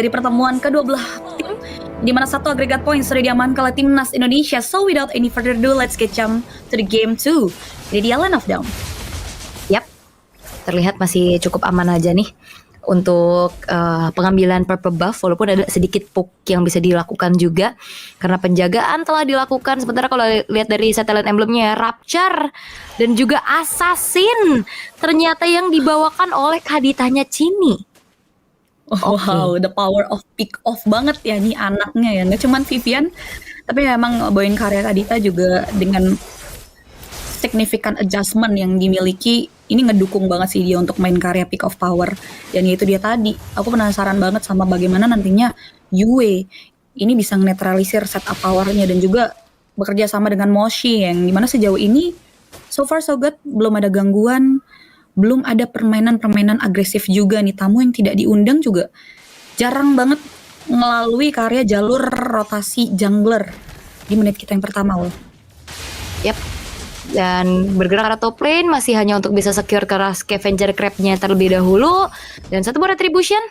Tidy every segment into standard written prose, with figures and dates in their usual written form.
dari pertemuan kedua belah tim, di mana satu agregat poin sudah diamankan oleh timnas Indonesia. So without any further ado, let's get jump to the game 2. Jadi di Land of Dawn. Yap, terlihat masih cukup aman aja nih untuk pengambilan purple buff, walaupun ada sedikit poke yang bisa dilakukan juga karena penjagaan telah dilakukan. Sementara kalau lihat dari satellite emblemnya, Rapture dan juga Assassin ternyata yang dibawakan oleh Kaditanya Chini. Wow, the power of pick off banget ya nih anaknya ya. Nggak cuman Vivian, tapi memang bawain karya Kadita juga dengan significant adjustment yang dimiliki. Ini ngedukung banget sih dia untuk main karya pick of power. Dan itu dia tadi, aku penasaran banget sama bagaimana nantinya Yue ini bisa netralisir setup powernya dan juga bekerja sama dengan Moshi yang dimana sejauh ini so far so good, belum ada gangguan, belum ada permainan-permainan agresif juga nih. Tamu yang tidak diundang juga jarang banget melalui karya jalur rotasi jungler di menit kita yang pertama loh. Yap. Dan bergerak ke top lane masih hanya untuk bisa secure ke scavenger crab-nya terlebih dahulu. Dan satu buah retribution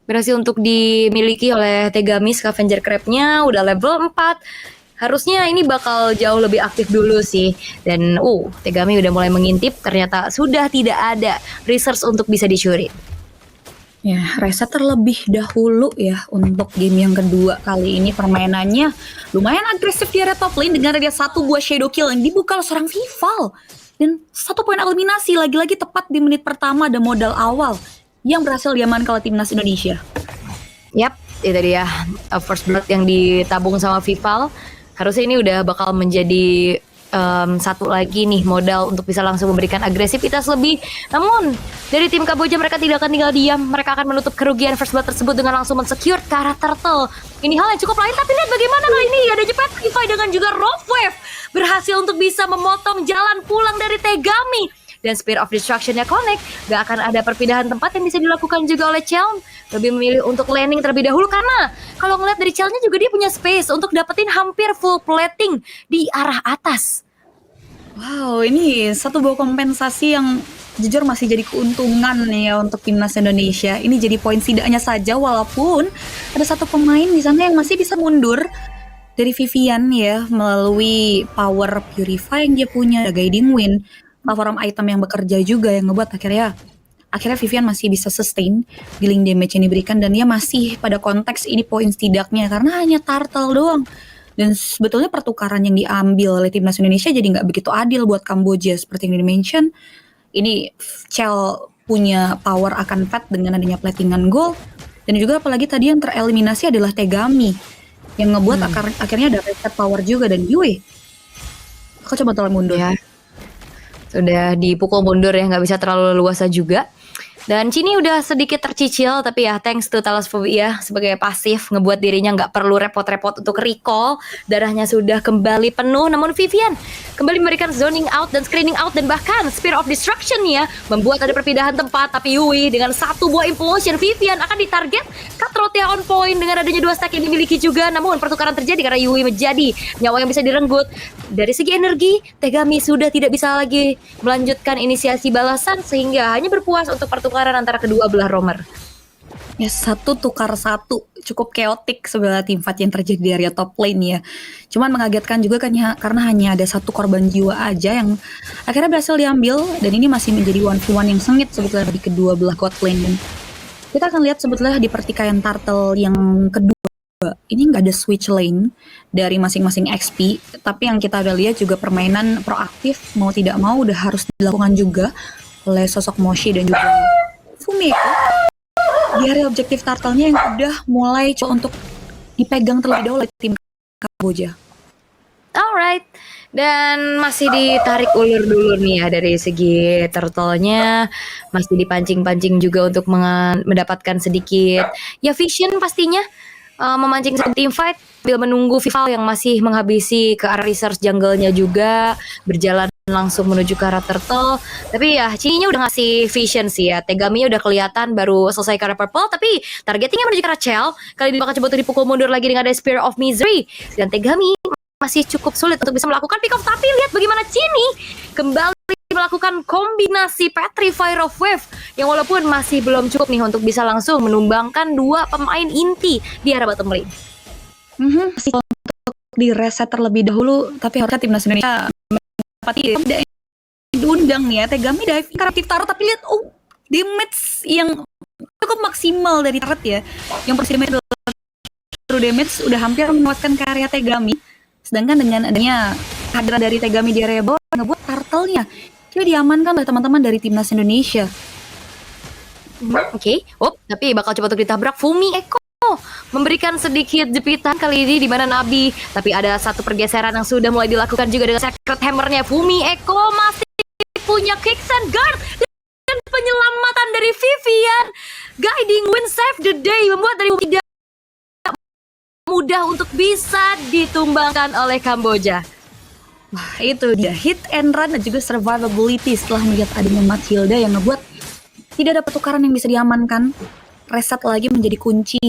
berhasil untuk dimiliki oleh Tegami. Scavenger crab-nya udah level 4. Harusnya ini bakal jauh lebih aktif dulu sih. Dan Tegami udah mulai mengintip, ternyata sudah tidak ada research untuk bisa dicuri. Ya, reset terlebih dahulu ya untuk game yang kedua. Kali ini permainannya lumayan agresif di area top lane dengan ada satu buah shadow kill yang dibuka oleh seorang Vival. Dan satu poin eliminasi lagi-lagi tepat di menit pertama ada modal awal yang berhasil diamankan oleh timnas Indonesia. Yap, itu dia first blood yang ditabung sama Vival. Harusnya ini udah bakal menjadi satu lagi nih modal untuk bisa langsung memberikan agresivitas lebih. Namun dari tim Kamboja mereka tidak akan tinggal diam. Mereka akan menutup kerugian first blood tersebut dengan langsung mensecure ke arah turtle. Ini hal yang cukup lain, tapi lihat bagaimana kali ini ada Petrify dengan juga Rough Wave berhasil untuk bisa memotong jalan pulang dari Tegami. Dan Spear of Destruction-nya connect, gak akan ada perpindahan tempat yang bisa dilakukan juga oleh Chelm. Lebih memilih untuk landing terlebih dahulu karena kalau ngeliat dari Chelmnya juga dia punya space untuk dapetin hampir full plating di arah atas. Wow, ini satu buah kompensasi yang jujur masih jadi keuntungan nih ya untuk timnas Indonesia. Ini jadi poin setidaknya saja walaupun ada satu pemain di sana yang masih bisa mundur dari Vivian ya melalui power purify yang dia punya, ada guiding wind, platform item yang bekerja juga yang ngebuat akhirnya Vivian masih bisa sustain dealing damage yang diberikan dan dia masih pada konteks ini poin setidaknya karena hanya turtle doang. Dan sebetulnya pertukaran yang diambil oleh timnas Indonesia jadi nggak begitu adil buat Kamboja seperti yang di-mention. Ini Chell punya power akan fat dengan adanya platingan gold dan juga apalagi tadi yang tereliminasi adalah Tegami yang ngebuat akhirnya ada reset power juga dan Yue. Aku coba tolong mundur. Ya. Sudah dipukul mundur ya, nggak bisa terlalu leluasa juga. Dan Chini udah sedikit tercicil, tapi ya thanks to Thalasphobia sebagai pasif ngebuat dirinya nggak perlu repot-repot untuk recall. Darahnya sudah kembali penuh, namun Vivian kembali memberikan zoning out dan screening out dan bahkan Spear of Destruction ya membuat ada perpindahan tempat. Tapi Yui dengan satu buah implosion, Vivian akan ditarget. Cutthroat on point dengan adanya 2 stack yang dimiliki juga, namun pertukaran terjadi karena Yui menjadi nyawa yang bisa direnggut. Dari segi energi, Tegami sudah tidak bisa lagi melanjutkan inisiasi balasan sehingga hanya berpuas untuk pertukaran antara kedua belah roamer. Ya, satu tukar satu, cukup chaotic sebenarnya teamfight yang terjadi di area top lane ya. Cuman mengagetkan juga kan ya, karena hanya ada satu korban jiwa aja yang akhirnya berhasil diambil dan ini masih menjadi 1v1 yang sengit sebetulnya di kedua belah god lane. Dan kita akan lihat sebetulnya di pertikaian turtle yang kedua ini nggak ada switch lane dari masing-masing XP, tapi yang kita udah lihat juga permainan proaktif mau tidak mau udah harus dilakukan juga oleh sosok Moshi dan juga Fumiko di area objektif turtle-nya yang udah mulai untuk dipegang terlebih dahulu oleh tim Kamboja. Alright, dan masih ditarik ulur dulu nih ya dari segi turtle-nya, masih dipancing-pancing juga untuk mendapatkan sedikit ya vision pastinya. Memancing tim fight sambil menunggu Vival yang masih menghabisi ke arah research jungle-nya juga, berjalan langsung menuju ke arah turtle. Tapi ya Chini-nya udah ngasih vision sih ya. Tegami-nya udah kelihatan baru selesai ke arah purple, tapi targetingnya menuju ke arah Chell. Kali ini bakal coba untuk dipukul mundur lagi dengan ada Spear of Misery. Dan Tegami masih cukup sulit untuk bisa melakukan pick off. Tapi lihat bagaimana Cini kembali melakukan kombinasi Petrify of Wave yang walaupun masih belum cukup nih untuk bisa langsung menumbangkan dua pemain inti di arah bottom lane. Masih untuk di reset terlebih dahulu, tapi harusnya timnas Indonesia mendapati tidak diundang nih ya. Tegami diving kreatif turret, tapi lihat damage yang cukup maksimal dari turret ya. Yang persi damage true damage udah hampir menguatkan karya Tegami. Sedangkan dengan adanya kehadiran dari Tegami di area bawah ngebuat turtle-nya dia diamankan oleh teman-teman dari timnas Indonesia. Oke. Tapi bakal coba untuk ditabrak. Fumi Eko memberikan sedikit jepitan kali ini di mana Nabi, tapi ada satu pergeseran yang sudah mulai dilakukan juga dengan Secret Hammer-nya. Fumi Eko masih punya Quicksand Guard dan penyelamatan dari Vivian. Guiding Wind save the day membuat dari tidak mudah untuk bisa ditumbangkan oleh Kamboja. Wah, itu dia hit and run dan juga survivability setelah melihat adanya Matilda yang ngebuat tidak ada pertukaran yang bisa diamankan. Reset lagi menjadi kunci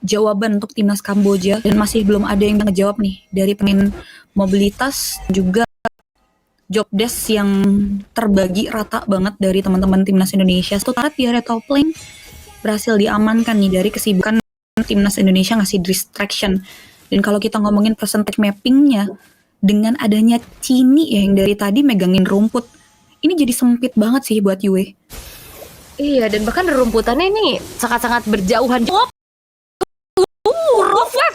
jawaban untuk timnas Kamboja dan masih belum ada yang ngejawab nih dari pemain mobilitas juga job desk yang terbagi rata banget dari teman-teman timnas Indonesia. Satu turret di area top lane berhasil diamankan nih dari kesibukan timnas Indonesia ngasih distraction. Dan kalau kita ngomongin percentage mappingnya, dengan adanya Cini ya yang dari tadi megangin rumput, ini jadi sempit banget sih buat Yue. Iya, dan bahkan rumputannya ini sangat-sangat berjauhan.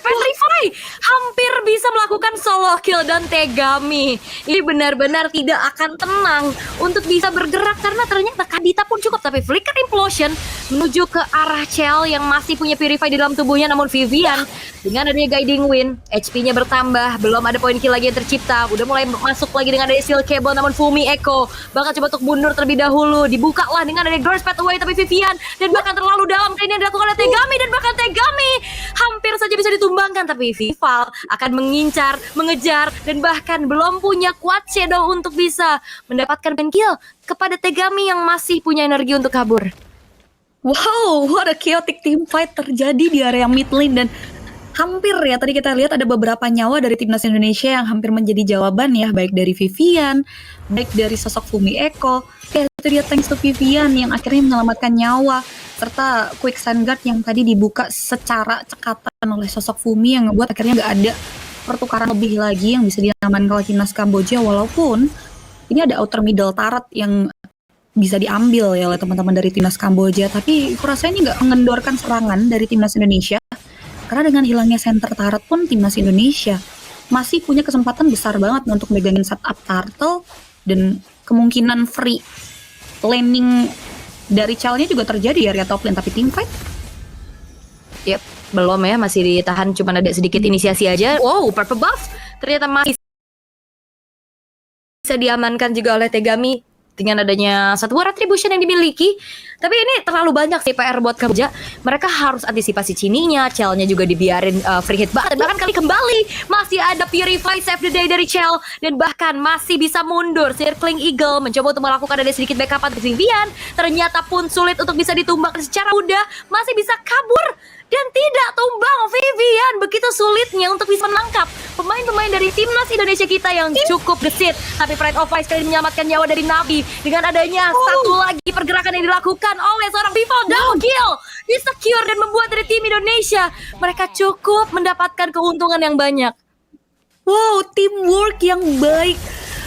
Petrify hampir bisa melakukan solo kill dan Tegami ini benar-benar tidak akan tenang untuk bisa bergerak karena ternyata Kadita pun cukup, tapi Flicker Implosion menuju ke arah Chell yang masih punya Purify di dalam tubuhnya. Namun Vivian dengan adanya Guiding Wind HP-nya bertambah, belum ada poin kill lagi yang tercipta, udah mulai masuk lagi dengan adanya Steel Cable. Namun Fumi Eko bakal coba untuk mundur terlebih dahulu, dibuka lah dengan adanya Girls Path Away, tapi Vivian dan bahkan terlalu dalam kali ini yang dilakukan oleh Tegami, dan bahkan Tegami hampir saja bisa ditumbangkan, tapi Vival akan mengincar, mengejar, dan bahkan belum punya Quad Shadow untuk bisa mendapatkan pen kill kepada Tegami yang masih punya energi untuk kabur. Wow, what a chaotic team fight terjadi di area mid lane dan hampir ya tadi kita lihat ada beberapa nyawa dari timnas Indonesia yang hampir menjadi jawaban ya, baik dari Vivian, baik dari sosok Fumi Eko. Ya, itu dia thanks to Vivian yang akhirnya menyelamatkan nyawa, serta Quicksand Guard yang tadi dibuka secara cekatan oleh sosok Fumi yang ngebuat akhirnya nggak ada pertukaran lebih lagi yang bisa diamankan oleh timnas Kamboja. Walaupun ini ada outer middle turret yang bisa diambil ya oleh teman-teman dari timnas Kamboja, tapi aku rasa ini nggak mengendorkan serangan dari timnas Indonesia. Karena dengan hilangnya center turret pun timnas Indonesia masih punya kesempatan besar banget untuk megangin setup turtle, dan kemungkinan free laning dari Chell-nya juga terjadi di area top lane. Tapi team fight? Yep, belum ya, masih ditahan, cuma ada sedikit inisiasi aja. Wow, purple buff ternyata masih bisa diamankan juga oleh Tegami dengan adanya satu retribution yang dimiliki. Tapi ini terlalu banyak sih PR buat Kamboja. Mereka harus antisipasi Cininya, Chell-nya juga dibiarin free hit banget. Bahkan kali kembali masih ada Purify save the day dari Chell, dan bahkan masih bisa mundur. Circling Eagle mencoba untuk melakukan ada sedikit backup untuk Vivian. Ternyata pun sulit untuk bisa ditumbangkan secara mudah. Masih bisa kabur dan tidak tumbang. Vivian begitu sulitnya untuk bisa menangkap pemain-pemain dari timnas Indonesia kita yang cukup gesit. Tapi Pride of Ice kali menyelamatkan nyawa dari Nabi dengan adanya satu lagi pergerakan yang dilakukan oleh seorang Vival. Double kill di-secure dan membuat dari tim Indonesia mereka cukup mendapatkan keuntungan yang banyak. Wow, teamwork yang baik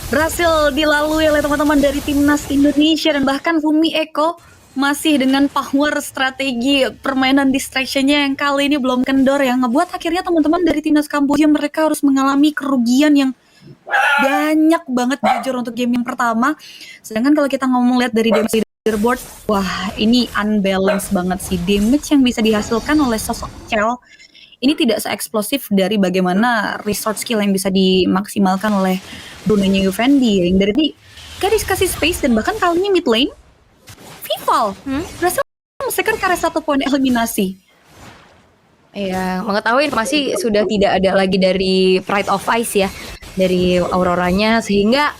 berhasil dilalui oleh teman-teman dari timnas Indonesia, dan bahkan Fumi Eko masih dengan power strategi permainan distraction-nya yang kali ini belum kendor, yang ngebuat akhirnya teman-teman dari timnas Kamboja mereka harus mengalami kerugian yang banyak banget jujur untuk game yang pertama. Sedangkan kalau kita ngomong lihat dari damage leaderboard, wah ini unbalance banget sih damage yang bisa dihasilkan oleh sosok Chell. Ini tidak se-eksplosif dari bagaimana resource skill yang bisa dimaksimalkan oleh Brunei Effendi yang dari gak dikasih space, dan bahkan kali ini mid lane Vival berhasil menyelesaikan karya satu poin eliminasi. Ya, mengetahui informasi sudah tidak ada lagi dari Pride of Ice ya, dari Auroranya, sehingga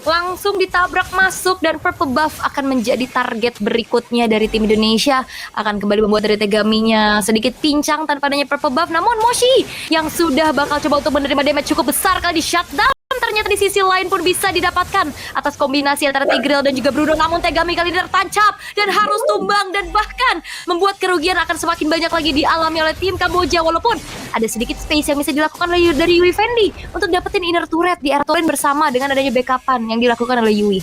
langsung ditabrak masuk dan Purple Buff akan menjadi target berikutnya dari tim Indonesia. Akan kembali membuat dari Tegaminya sedikit pincang tanpa adanya Purple Buff, namun Moshi yang sudah bakal coba untuk menerima damage cukup besar kali di shutdown. Ternyata di sisi lain pun bisa didapatkan atas kombinasi antara Tigreal dan juga Bruno, namun Tegami kali ini tertancap dan harus tumbang dan bahkan membuat kerugian akan semakin banyak lagi dialami oleh tim Kamboja, walaupun ada sedikit space yang bisa dilakukan oleh dari Yui Fendi untuk dapetin inner turret di area lane bersama dengan adanya backupan yang dilakukan oleh Yui.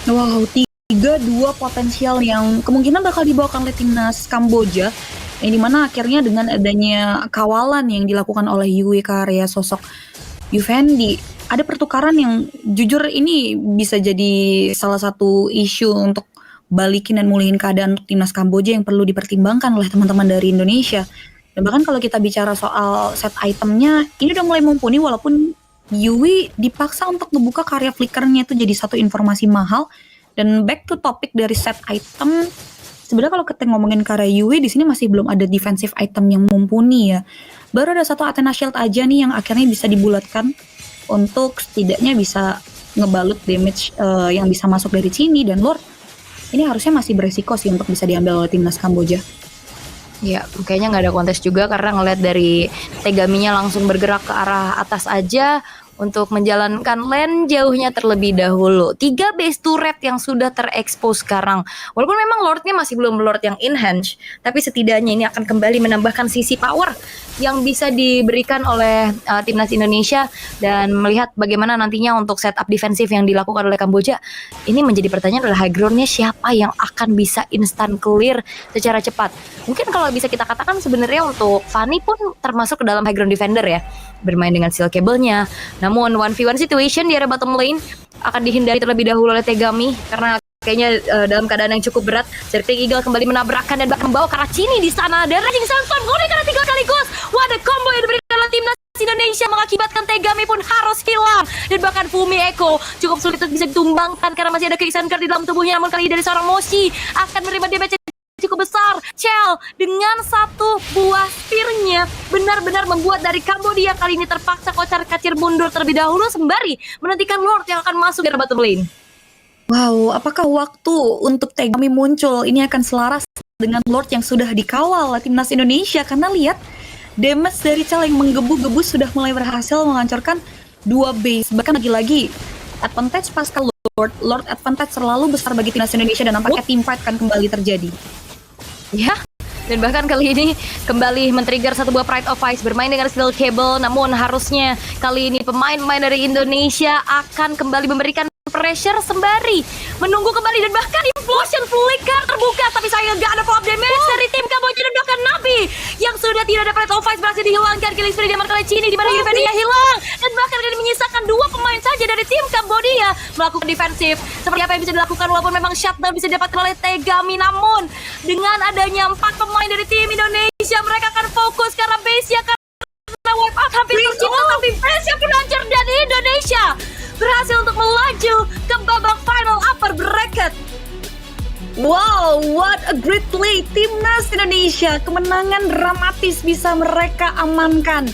Wow, 3-2 potensial yang kemungkinan bakal dibawakan oleh timnas Kamboja, yang dimana akhirnya dengan adanya kawalan yang dilakukan oleh Yui ke area sosok Yufendi, ada pertukaran yang jujur ini bisa jadi salah satu isu untuk balikin dan mulihin keadaan untuk timnas Kamboja yang perlu dipertimbangkan oleh teman-teman dari Indonesia. Dan bahkan kalau kita bicara soal set itemnya, ini udah mulai mumpuni walaupun Yui dipaksa untuk ngebuka karya flickernya itu jadi satu informasi mahal. Dan back to topic dari set item, sebenarnya kalau kita ngomongin karya Yui di sini masih belum ada defensive item yang mumpuni ya. Baru ada satu Athena Shield aja nih yang akhirnya bisa dibulatkan untuk setidaknya bisa ngebalut damage yang bisa masuk dari sini, dan Lord ini harusnya masih beresiko sih untuk bisa diambil oleh timnas Kamboja. Ya, kayaknya nggak ada kontes juga karena ngeliat dari Tegaminya langsung bergerak ke arah atas aja untuk menjalankan lane jauhnya terlebih dahulu. 3 base turret yang sudah terekspos sekarang. Walaupun memang Lordnya masih belum Lord yang enhance, tapi setidaknya ini akan kembali menambahkan sisi power yang bisa diberikan oleh timnas Indonesia. Dan melihat bagaimana nantinya untuk setup defensif yang dilakukan oleh Kamboja, ini menjadi pertanyaan adalah high ground-nya siapa yang akan bisa instant clear secara cepat. Mungkin kalau bisa kita katakan sebenarnya untuk Fanny pun termasuk ke dalam high ground defender ya, bermain dengan steel cable-nya. Namun 1v1 situation di area bottom lane akan dihindari terlebih dahulu oleh Tegami karena kayaknya dalam keadaan yang cukup berat. Circling Eagle kembali menabrakkan dan bahkan membawa Karacini di sana. Dan Raging Sandstorm golnya karena 3 sekaligus. Wah, ada combo yang diberikan oleh timnas Indonesia mengakibatkan Tegami pun harus hilang. Dan bahkan Fumi Echo cukup sulit untuk bisa ditumbangkan karena masih ada keisan di dalam tubuhnya. Namun kali ini dari seorang Moshi akan menerima damage cukup besar. Chell dengan satu buah spear-nya benar-benar membuat dari Kambodia kali ini terpaksa kocar kacir mundur terlebih dahulu sembari menantikan Lord yang akan masuk dari bottom lane. Wow, apakah waktu untuk Tegami muncul ini akan selaras dengan Lord yang sudah dikawal oleh timnas Indonesia? Karena lihat damage dari Chell yang menggebu-gebu sudah mulai berhasil menghancurkan 2 base. Bahkan lagi-lagi advantage pasca Lord advantage selalu besar bagi timnas Indonesia dan nampaknya teamfight akan kembali terjadi. Ya, dan bahkan kali ini kembali men-trigger satu buah Pride of Ice bermain dengan steel cable. Namun harusnya kali ini pemain-pemain dari Indonesia akan kembali memberikan pressure sembari menunggu kembali dan bahkan implosion flicker terbuka, tapi sayang gak ada follow up damage dari tim Kamboja dan bahkan Nabi yang sudah tidak ada Pride of Ice berhasil dihilangkan. Killing spree diamankan oleh Chini di mana Yufendi hilang dan bahkan kali ini menyisakan 2 pemain saja dari tim Kambodia melakukan defensif. Seperti apa yang bisa dilakukan walaupun memang shutdown bisa didapatkan oleh Tegami, namun dengan adanya 4 pemain dari tim Indonesia mereka akan fokus karena base-nya karena wipe out hampir tercipta, tapi base-nya pun hancur dan Indonesia berhasil untuk melaju ke babak final upper bracket. Wow, what a great play timnas Indonesia. Kemenangan dramatis bisa mereka amankan.